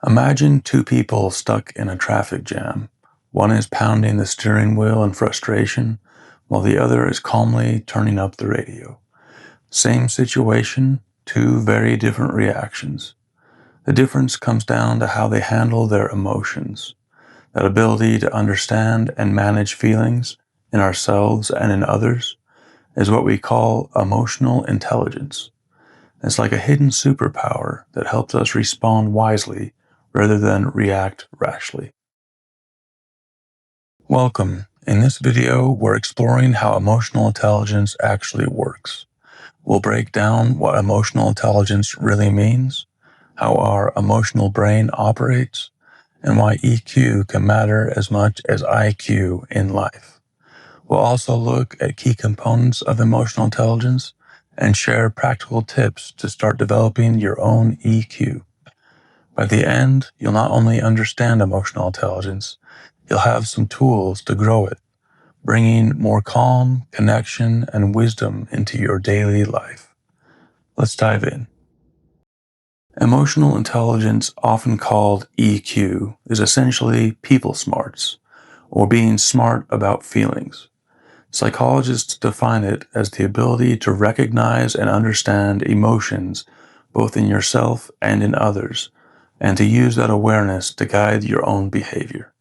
Imagine two people stuck in a traffic jam. One is pounding the steering wheel in frustration, while the other is calmly turning up the radio. Same situation, two very different reactions. The difference comes down to how they handle their emotions. That ability to understand and manage feelings in ourselves and in others is what we call emotional intelligence. It's like a hidden superpower that helps us respond wisely rather than react rashly. Welcome. In this video, we're exploring how emotional intelligence actually works. We'll break down what emotional intelligence really means, how our emotional brain operates, and why EQ can matter as much as IQ in life. We'll also look at key components of emotional intelligence and share practical tips to start developing your own EQ. By the end, you'll not only understand emotional intelligence, you'll have some tools to grow it, bringing more calm, connection, and wisdom into your daily life. Let's dive in. Emotional intelligence, often called EQ, is essentially people smarts, or being smart about feelings. Psychologists define it as the ability to recognize and understand emotions both in yourself and in others, and to use that awareness to guide your own behavior.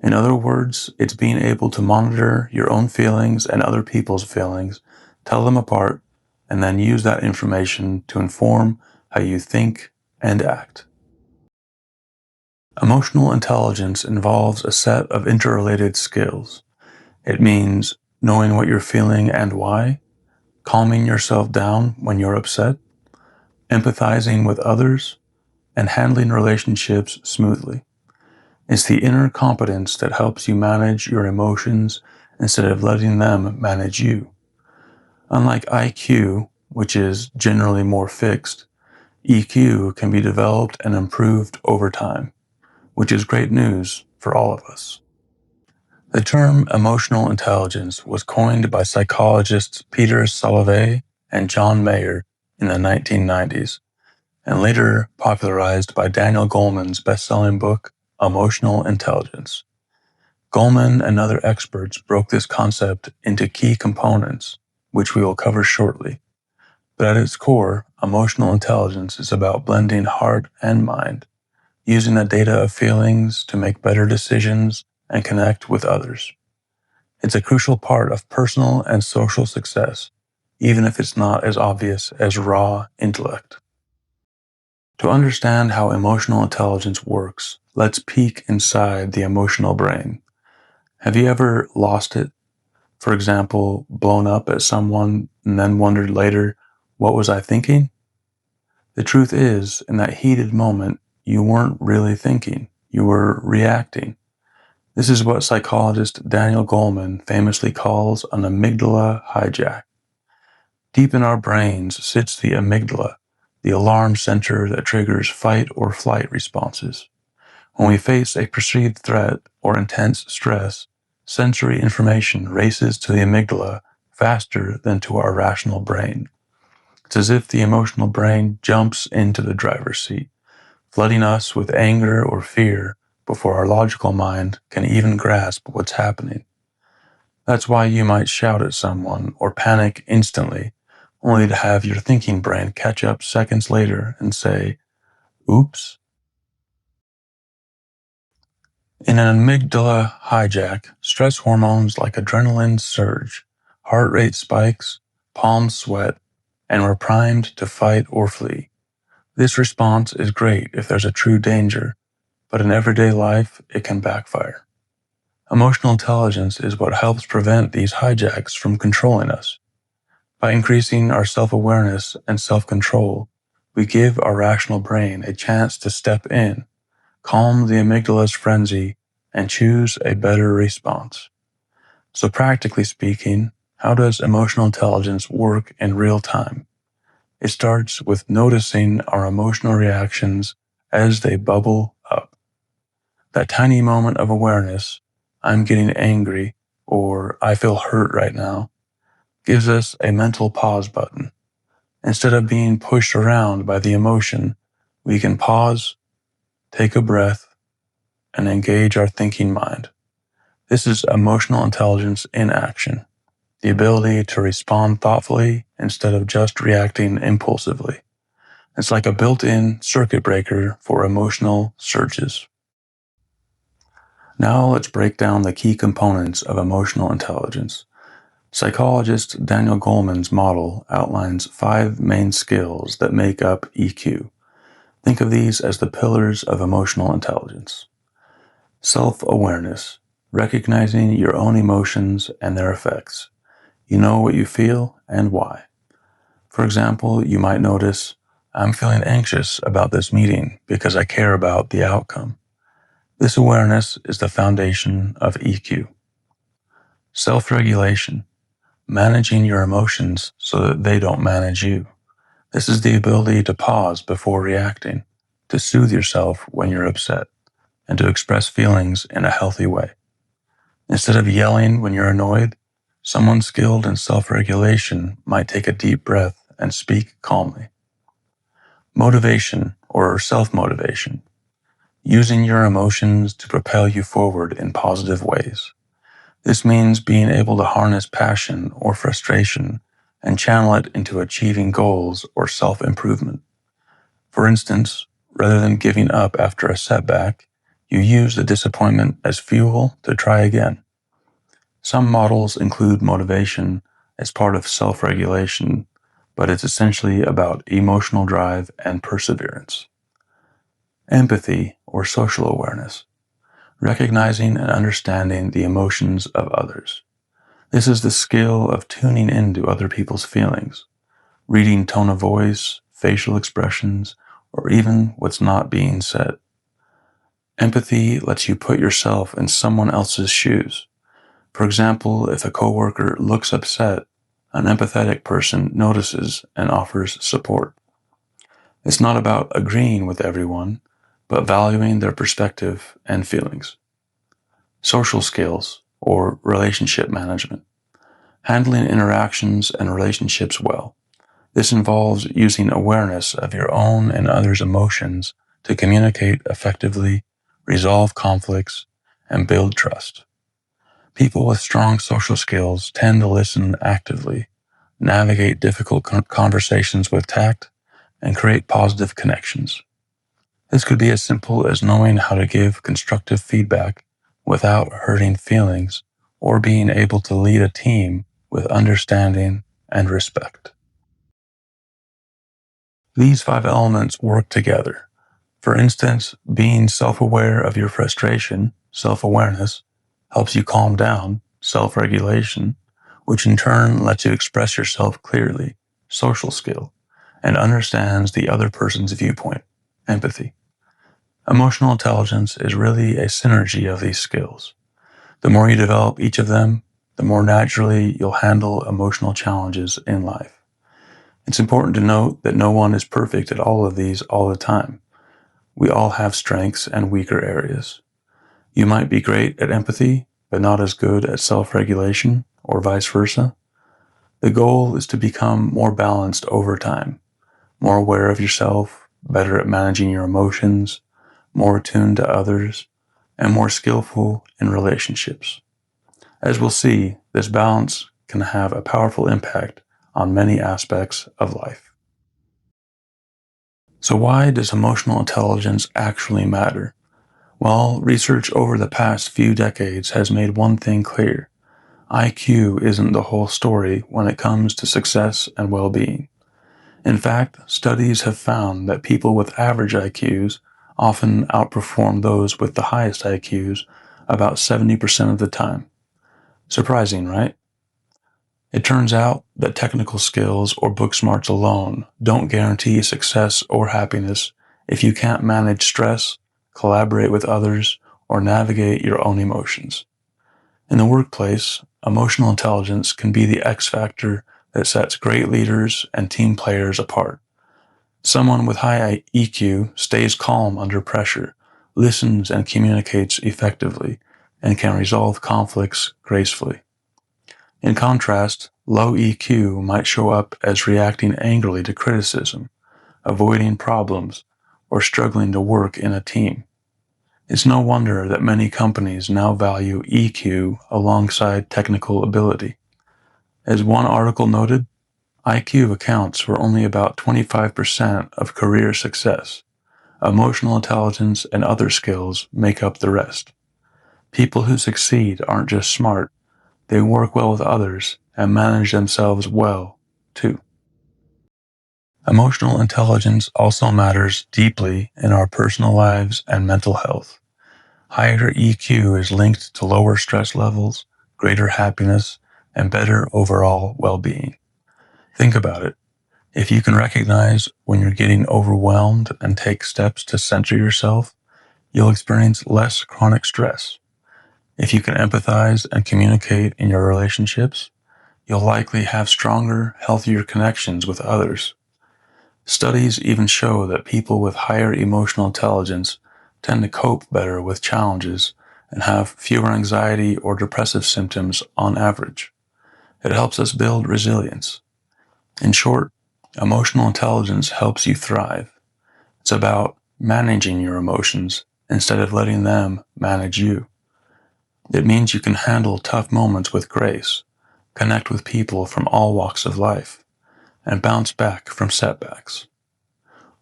In other words, it's being able to monitor your own feelings and other people's feelings, tell them apart, and then use that information to inform how you think and act. Emotional intelligence involves a set of interrelated skills. It means knowing what you're feeling and why, calming yourself down when you're upset, empathizing with others, and handling relationships smoothly. It's the inner competence that helps you manage your emotions instead of letting them manage you. Unlike IQ, which is generally more fixed, EQ can be developed and improved over time, which is great news for all of us. The term emotional intelligence was coined by psychologists Peter Salovey and John Mayer in the 1990s, and later popularized by Daniel Goleman's best-selling book, Emotional Intelligence. Goleman and other experts broke this concept into key components, which we will cover shortly. But at its core, emotional intelligence is about blending heart and mind, using the data of feelings to make better decisions and connect with others. It's a crucial part of personal and social success, even if it's not as obvious as raw intellect. To understand how emotional intelligence works, let's peek inside the emotional brain. Have you ever lost it? For example, blown up at someone and then wondered later, what was I thinking? The truth is, in that heated moment, you weren't really thinking, you were reacting. This is what psychologist Daniel Goleman famously calls an amygdala hijack. Deep in our brains sits the amygdala, the alarm center that triggers fight or flight responses. When we face a perceived threat or intense stress, sensory information races to the amygdala faster than to our rational brain. It's as if the emotional brain jumps into the driver's seat, flooding us with anger or fear before our logical mind can even grasp what's happening. That's why you might shout at someone or panic instantly, only to have your thinking brain catch up seconds later and say, oops. In an amygdala hijack, stress hormones like adrenaline surge, heart rate spikes, palms sweat, and we're primed to fight or flee. This response is great if there's a true danger, but in everyday life, it can backfire. Emotional intelligence is what helps prevent these hijacks from controlling us. By increasing our self-awareness and self-control, we give our rational brain a chance to step in, calm the amygdala's frenzy, and choose a better response. So practically speaking, how does emotional intelligence work in real time? It starts with noticing our emotional reactions as they bubble up. That tiny moment of awareness, I'm getting angry, or I feel hurt right now, gives us a mental pause button. Instead of being pushed around by the emotion, we can pause, take a breath, and engage our thinking mind. This is emotional intelligence in action, the ability to respond thoughtfully instead of just reacting impulsively. It's like a built-in circuit breaker for emotional surges. Now let's break down the key components of emotional intelligence. Psychologist Daniel Goleman's model outlines 5 main skills that make up EQ. Think of these as the pillars of emotional intelligence. Self-awareness, recognizing your own emotions and their effects. You know what you feel and why. For example, you might notice, I'm feeling anxious about this meeting because I care about the outcome. This awareness is the foundation of EQ. Self-regulation, managing your emotions so that they don't manage you. This is the ability to pause before reacting, to soothe yourself when you're upset, and to express feelings in a healthy way. Instead of yelling when you're annoyed, someone skilled in self-regulation might take a deep breath and speak calmly. Motivation or self-motivation, using your emotions to propel you forward in positive ways. This means being able to harness passion or frustration and channel it into achieving goals or self-improvement. For instance, rather than giving up after a setback, you use the disappointment as fuel to try again. Some models include motivation as part of self-regulation, but it's essentially about emotional drive and perseverance. Empathy or social awareness, recognizing and understanding the emotions of others. This is the skill of tuning into other people's feelings, reading tone of voice, facial expressions, or even what's not being said. Empathy lets you put yourself in someone else's shoes. For example, if a coworker looks upset, an empathetic person notices and offers support. It's not about agreeing with everyone, but valuing their perspective and feelings. Social skills or relationship management, handling interactions and relationships well. This involves using awareness of your own and others' emotions to communicate effectively, resolve conflicts, and build trust. People with strong social skills tend to listen actively, navigate difficult conversations with tact, and create positive connections. This could be as simple as knowing how to give constructive feedback without hurting feelings, or being able to lead a team with understanding and respect. These 5 elements work together. For instance, being self-aware of your frustration, self-awareness, helps you calm down, self-regulation, which in turn lets you express yourself clearly, social skill, and understands the other person's viewpoint, empathy. Emotional intelligence is really a synergy of these skills. The more you develop each of them, the more naturally you'll handle emotional challenges in life. It's important to note that no one is perfect at all of these all the time. We all have strengths and weaker areas. You might be great at empathy, but not as good at self-regulation, or vice versa. The goal is to become more balanced over time, more aware of yourself, better at managing your emotions, more attuned to others, and more skillful in relationships. As we'll see, this balance can have a powerful impact on many aspects of life. So why does emotional intelligence actually matter? Well, research over the past few decades has made one thing clear. IQ isn't the whole story when it comes to success and well-being. In fact, studies have found that people with average IQs often outperform those with the highest IQs about 70% of the time. Surprising, right? It turns out that technical skills or book smarts alone don't guarantee success or happiness if you can't manage stress, collaborate with others, or navigate your own emotions. In the workplace, emotional intelligence can be the X factor that sets great leaders and team players apart. Someone with high EQ stays calm under pressure, listens and communicates effectively, and can resolve conflicts gracefully. In contrast, low EQ might show up as reacting angrily to criticism, avoiding problems, or struggling to work in a team. It's no wonder that many companies now value EQ alongside technical ability. As one article noted, IQ accounts for only about 25% of career success. Emotional intelligence and other skills make up the rest. People who succeed aren't just smart, they work well with others and manage themselves well, too. Emotional intelligence also matters deeply in our personal lives and mental health. Higher EQ is linked to lower stress levels, greater happiness, and better overall well-being. Think about it. If you can recognize when you're getting overwhelmed and take steps to center yourself, you'll experience less chronic stress. If you can empathize and communicate in your relationships, you'll likely have stronger, healthier connections with others. Studies even show that people with higher emotional intelligence tend to cope better with challenges and have fewer anxiety or depressive symptoms on average. It helps us build resilience. In short, emotional intelligence helps you thrive. It's about managing your emotions instead of letting them manage you. It means you can handle tough moments with grace, connect with people from all walks of life, and bounce back from setbacks.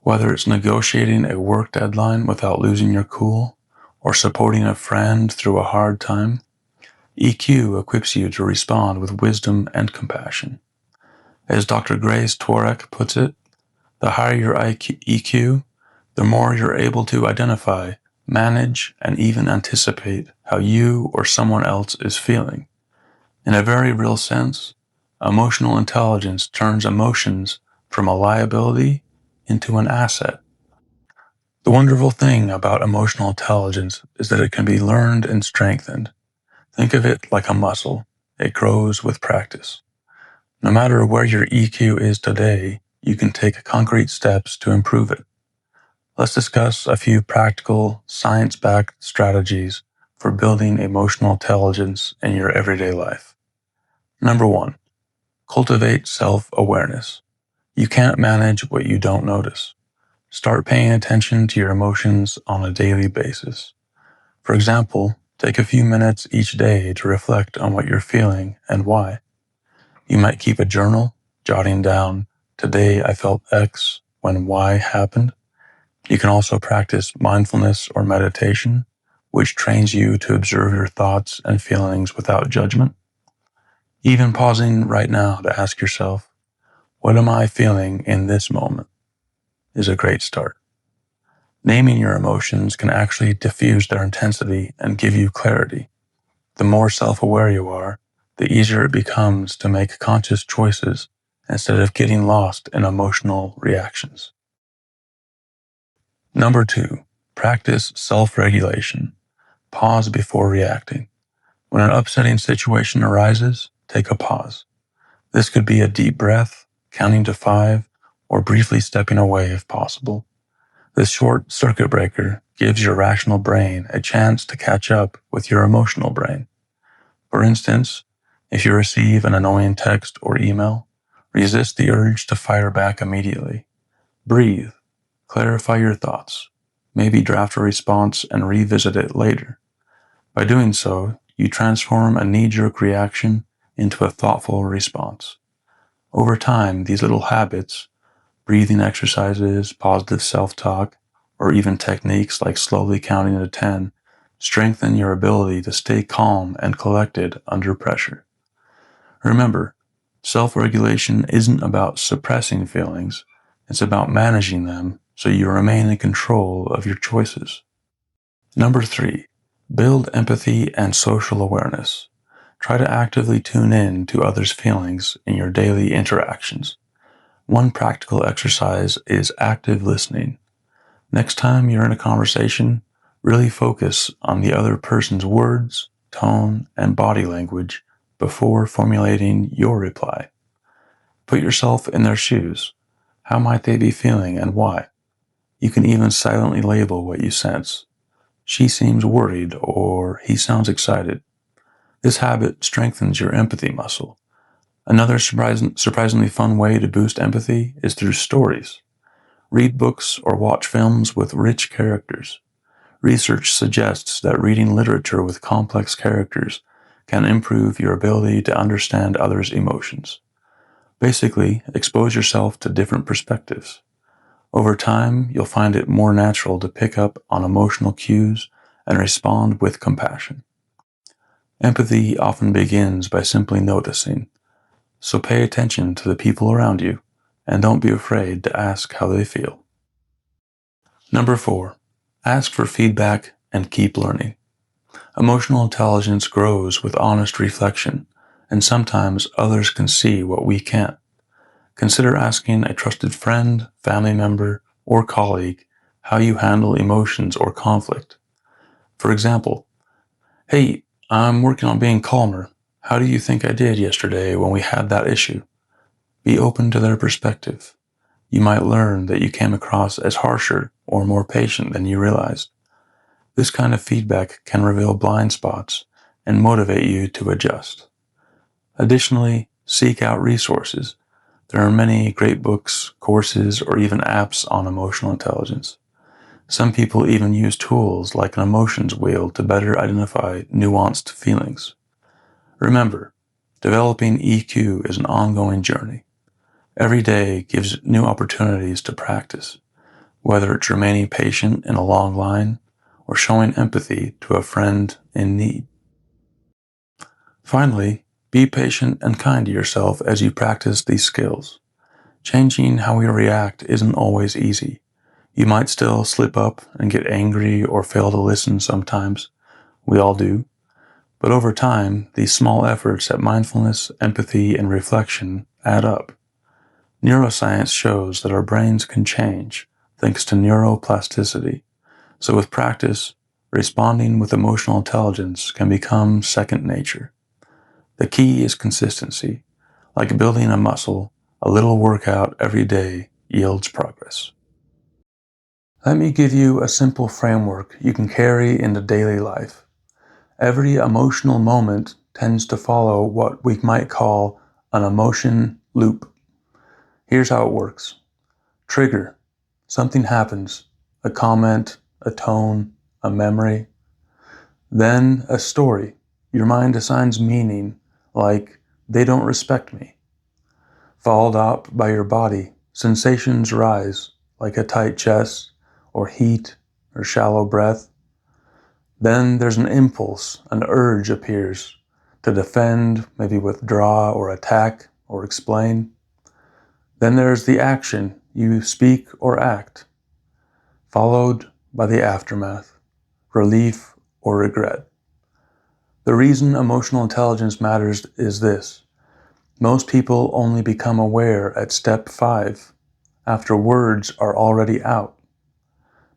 Whether it's negotiating a work deadline without losing your cool, or supporting a friend through a hard time, EQ equips you to respond with wisdom and compassion. As Dr. Grace Tworek puts it, the higher your EQ, the more you're able to identify, manage, and even anticipate how you or someone else is feeling. In a very real sense, emotional intelligence turns emotions from a liability into an asset. The wonderful thing about emotional intelligence is that it can be learned and strengthened. Think of it like a muscle. It grows with practice. No matter where your EQ is today, you can take concrete steps to improve it. Let's discuss a few practical, science-backed strategies for building emotional intelligence in your everyday life. Number 1, cultivate self-awareness. You can't manage what you don't notice. Start paying attention to your emotions on a daily basis. For example, take a few minutes each day to reflect on what you're feeling and why. You might keep a journal, jotting down, "Today I felt X when Y happened." You can also practice mindfulness or meditation, which trains you to observe your thoughts and feelings without judgment. Even pausing right now to ask yourself, "What am I feeling in this moment?" is a great start. Naming your emotions can actually diffuse their intensity and give you clarity. The more self-aware you are, the easier it becomes to make conscious choices instead of getting lost in emotional reactions. Number 2, practice self-regulation. Pause before reacting. When an upsetting situation arises, take a pause. This could be a deep breath, counting to 5, or briefly stepping away if possible. This short circuit breaker gives your rational brain a chance to catch up with your emotional brain. For instance, if you receive an annoying text or email, resist the urge to fire back immediately. Breathe, clarify your thoughts, maybe draft a response and revisit it later. By doing so, you transform a knee-jerk reaction into a thoughtful response. Over time, these little habits, breathing exercises, positive self-talk, or even techniques like slowly counting to 10, strengthen your ability to stay calm and collected under pressure. Remember, self-regulation isn't about suppressing feelings, it's about managing them so you remain in control of your choices. Number 3, build empathy and social awareness. Try to actively tune in to others' feelings in your daily interactions. One practical exercise is active listening. Next time you're in a conversation, really focus on the other person's words, tone, and body language before formulating your reply. Put yourself in their shoes. How might they be feeling and why? You can even silently label what you sense. She seems worried, or he sounds excited. This habit strengthens your empathy muscle. Another surprisingly fun way to boost empathy is through stories. Read books or watch films with rich characters. Research suggests that reading literature with complex characters can improve your ability to understand others' emotions. Basically, expose yourself to different perspectives. Over time, you'll find it more natural to pick up on emotional cues and respond with compassion. Empathy often begins by simply noticing, so pay attention to the people around you and don't be afraid to ask how they feel. Number 4, ask for feedback and keep learning. Emotional intelligence grows with honest reflection, and sometimes others can see what we can't. Consider asking a trusted friend, family member, or colleague how you handle emotions or conflict. For example, "Hey, I'm working on being calmer. How do you think I did yesterday when we had that issue?" Be open to their perspective. You might learn that you came across as harsher or more patient than you realized. This kind of feedback can reveal blind spots and motivate you to adjust. Additionally, seek out resources. There are many great books, courses, or even apps on emotional intelligence. Some people even use tools like an emotions wheel to better identify nuanced feelings. Remember, developing EQ is an ongoing journey. Every day gives new opportunities to practice, whether it's remaining patient in a long line or showing empathy to a friend in need. Finally, be patient and kind to yourself as you practice these skills. Changing how we react isn't always easy. You might still slip up and get angry or fail to listen sometimes. We all do. But over time, these small efforts at mindfulness, empathy, and reflection add up. Neuroscience shows that our brains can change thanks to neuroplasticity. So with practice, responding with emotional intelligence can become second nature. The key is consistency. Like building a muscle, a little workout every day yields progress. Let me give you a simple framework you can carry into daily life. Every emotional moment tends to follow what we might call an emotion loop. Here's how it works. Trigger. Something happens. A comment, a tone, a memory. Then a story. Your mind assigns meaning, like, they don't respect me. Followed up by your body. Sensations rise, like a tight chest, or heat, or shallow breath. Then there's an impulse, an urge appears to defend, maybe withdraw or attack or explain. Then there's the action, you speak or act, followed by the aftermath, relief or regret. The reason emotional intelligence matters is this. Most people only become aware at step 5, after words are already out.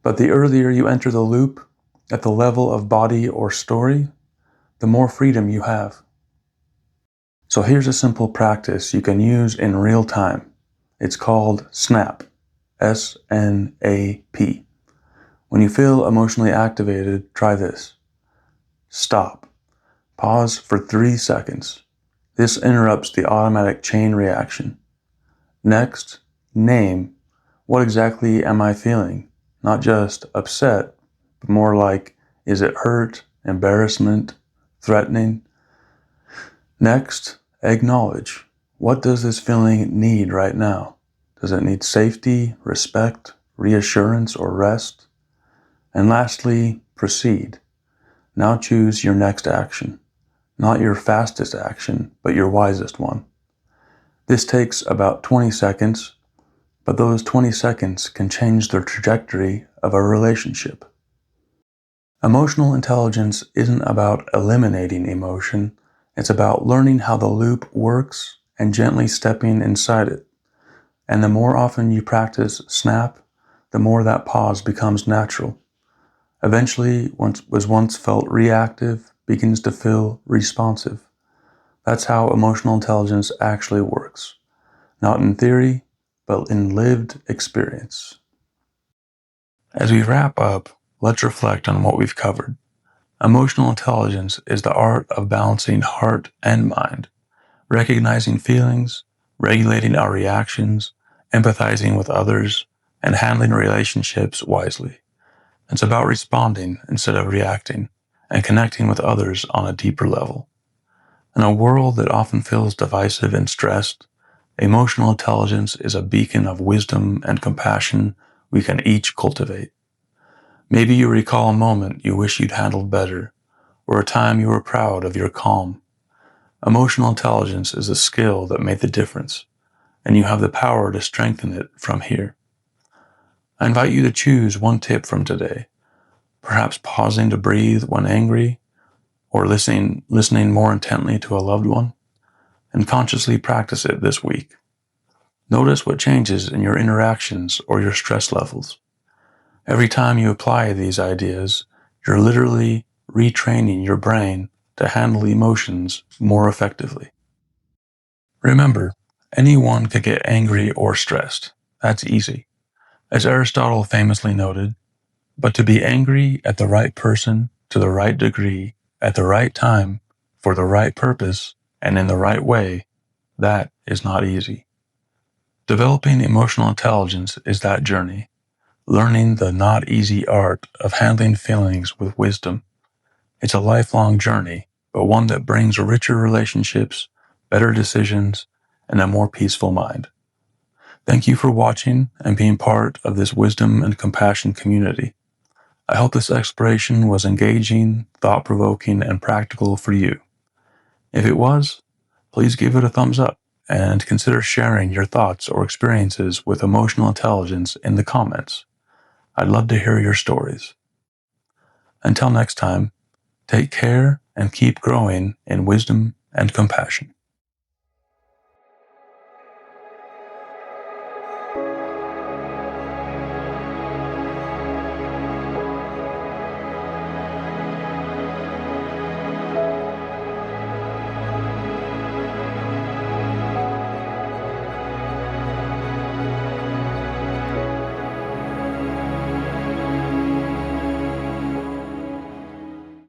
But the earlier you enter the loop, at the level of body or story, the more freedom you have. So here's a simple practice you can use in real time. It's called S.N.A.P. S.N.A.P. When you feel emotionally activated, try this. Stop. Pause for 3 seconds. This interrupts the automatic chain reaction. Next, name. What exactly am I feeling? Not just upset, but more like, is it hurt, embarrassment, threatening? Next, acknowledge. What does this feeling need right now? Does it need safety, respect, reassurance, or rest? And lastly, proceed. Now choose your next action. Not your fastest action, but your wisest one. This takes about 20 seconds, but those 20 seconds can change the trajectory of a relationship. Emotional intelligence isn't about eliminating emotion, it's about learning how the loop works and gently stepping inside it. And the more often you practice S.N.A.P., the more that pause becomes natural. Eventually, what was once felt reactive begins to feel responsive. That's how emotional intelligence actually works. Not in theory, but in lived experience. As we wrap up, let's reflect on what we've covered. Emotional intelligence is the art of balancing heart and mind, recognizing feelings, regulating our reactions, empathizing with others, and handling relationships wisely. It's about responding instead of reacting and connecting with others on a deeper level. In a world that often feels divisive and stressed, emotional intelligence is a beacon of wisdom and compassion we can each cultivate. Maybe you recall a moment you wish you'd handled better, or a time you were proud of your calm. Emotional intelligence is a skill that made the difference, and you have the power to strengthen it from here. I invite you to choose one tip from today, perhaps pausing to breathe when angry, or listening more intently to a loved one, and consciously practice it this week. Notice what changes in your interactions or your stress levels. Every time you apply these ideas, you're literally retraining your brain to handle emotions more effectively. Remember, anyone could get angry or stressed. That's easy. As Aristotle famously noted, but to be angry at the right person, to the right degree, at the right time, for the right purpose, and in the right way, that is not easy. Developing emotional intelligence is that journey, learning the not easy art of handling feelings with wisdom. It's a lifelong journey, but one that brings richer relationships, better decisions, and a more peaceful mind. Thank you for watching and being part of this wisdom and compassion community. I hope this exploration was engaging, thought-provoking, and practical for you. If it was, please give it a thumbs up and consider sharing your thoughts or experiences with emotional intelligence in the comments. I'd love to hear your stories. Until next time, take care and keep growing in wisdom and compassion.